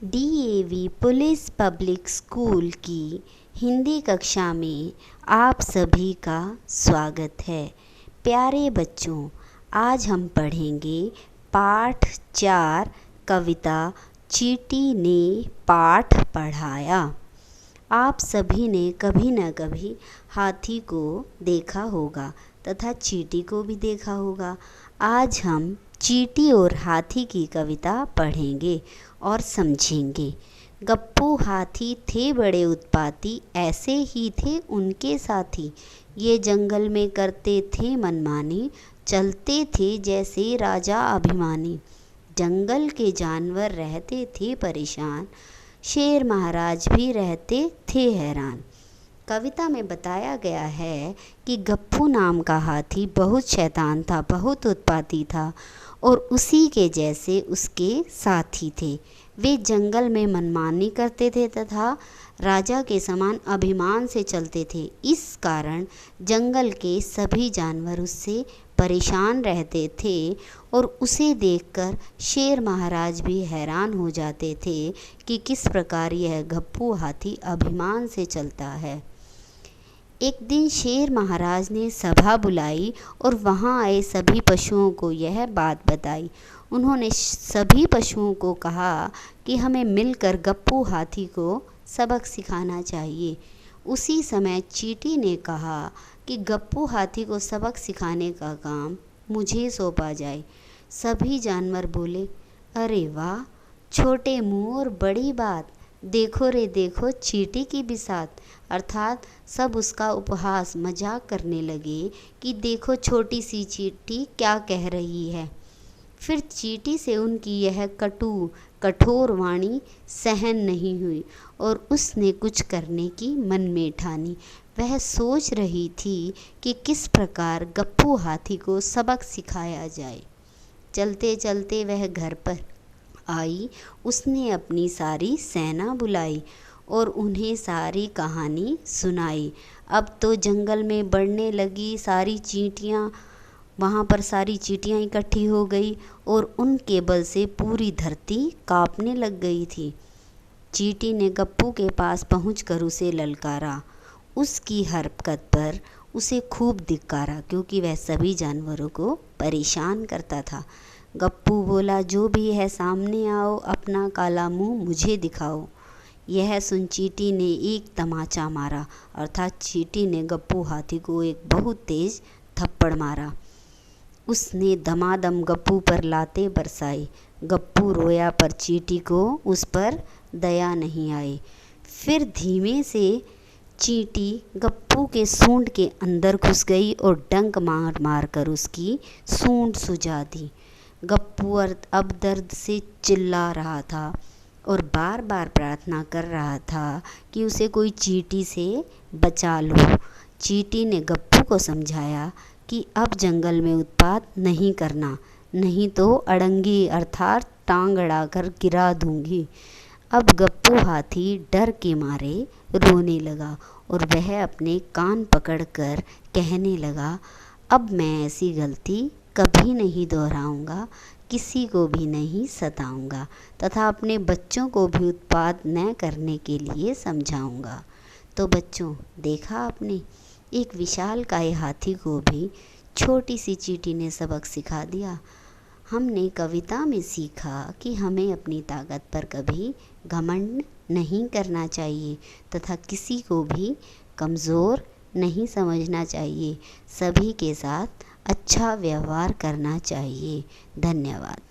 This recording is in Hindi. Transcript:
डीएवी पुलिस पब्लिक स्कूल की हिंदी कक्षा में आप सभी का स्वागत है। प्यारे बच्चों, आज हम पढ़ेंगे पाठ 4 कविता चींटी ने पाठ पढ़ाया। आप सभी ने कभी न कभी हाथी को देखा होगा तथा चींटी को भी देखा होगा। आज हम चींटी और हाथी की कविता पढ़ेंगे और समझेंगे। गप्पू हाथी थे बड़े उत्पाती, ऐसे ही थे उनके साथी। ये जंगल में करते थे मनमानी, चलते थे जैसे राजा अभिमानी। जंगल के जानवर रहते थे परेशान, शेर महाराज भी रहते थे हैरान। कविता में बताया गया है कि गप्पू नाम का हाथी बहुत शैतान था, बहुत उत्पाती था और उसी के जैसे उसके साथी थे। वे जंगल में मनमानी करते थे तथा राजा के समान अभिमान से चलते थे। इस कारण जंगल के सभी जानवर उससे परेशान रहते थे और उसे देखकर शेर महाराज भी हैरान हो जाते थे कि किस प्रकार यह गप्पू हाथी अभिमान से चलता है। एक दिन शेर महाराज ने सभा बुलाई और वहां आए सभी पशुओं को यह बात बताई। उन्होंने सभी पशुओं को कहा कि हमें मिलकर गप्पू हाथी को सबक सिखाना चाहिए। उसी समय चींटी ने कहा कि गप्पू हाथी को सबक सिखाने का काम मुझे सौंपा जाए। सभी जानवर बोले, अरे वाह, छोटे मुंह और बड़ी बात, देखो रे देखो चींटी की बिसात। अर्थात सब उसका उपहास मजाक करने लगे कि देखो छोटी सी चींटी क्या कह रही है। फिर चींटी से उनकी यह कठोर वाणी सहन नहीं हुई और उसने कुछ करने की मन में ठानी। वह सोच रही थी कि किस प्रकार गप्पू हाथी को सबक सिखाया जाए। चलते चलते वह घर पर आई। उसने अपनी सारी सेना बुलाई और उन्हें सारी कहानी सुनाई। अब तो जंगल में बढ़ने लगी सारी चींटियाँ, वहाँ पर सारी चींटियाँ इकट्ठी हो गई और उनके बल से पूरी धरती कांपने लग गई थी। चींटी ने गप्पू के पास पहुंचकर उसे ललकारा। उसकी हरकत पर उसे खूब धिक्कारा क्योंकि वह सभी जानवरों को परेशान करता था। गप्पू बोला, जो भी है सामने आओ, अपना काला मुंह मुझे दिखाओ। यह सुन चींटी ने एक तमाचा मारा, अर्थात चींटी ने गप्पू हाथी को एक बहुत तेज थप्पड़ मारा। उसने दमादम गप्पू पर लातें बरसाई। गप्पू रोया पर चींटी को उस पर दया नहीं आई। फिर धीमे से चींटी गप्पू के सूंड के अंदर घुस गई और डंक मार मार कर उसकी सूंड सुझा दी। गप्पू अब दर्द से चिल्ला रहा था और बार बार प्रार्थना कर रहा था कि उसे कोई चींटी से बचा लो। चींटी ने गप्पू को समझाया कि अब जंगल में उत्पात नहीं करना, नहीं तो अड़ंगी अर्थात टांग अड़ाकर गिरा दूंगी। अब गप्पू हाथी डर के मारे रोने लगा और वह अपने कान पकड़कर कहने लगा, अब मैं ऐसी गलती कभी नहीं दोहराऊंगा, किसी को भी नहीं सताऊंगा तथा अपने बच्चों को भी उत्पात न करने के लिए समझाऊंगा। तो बच्चों, देखा आपने, एक विशालकाय हाथी को भी छोटी सी चींटी ने सबक सिखा दिया। हमने कविता में सीखा कि हमें अपनी ताकत पर कभी घमंड नहीं करना चाहिए तथा किसी को भी कमज़ोर नहीं समझना चाहिए। सभी के साथ अच्छा व्यवहार करना चाहिए। धन्यवाद।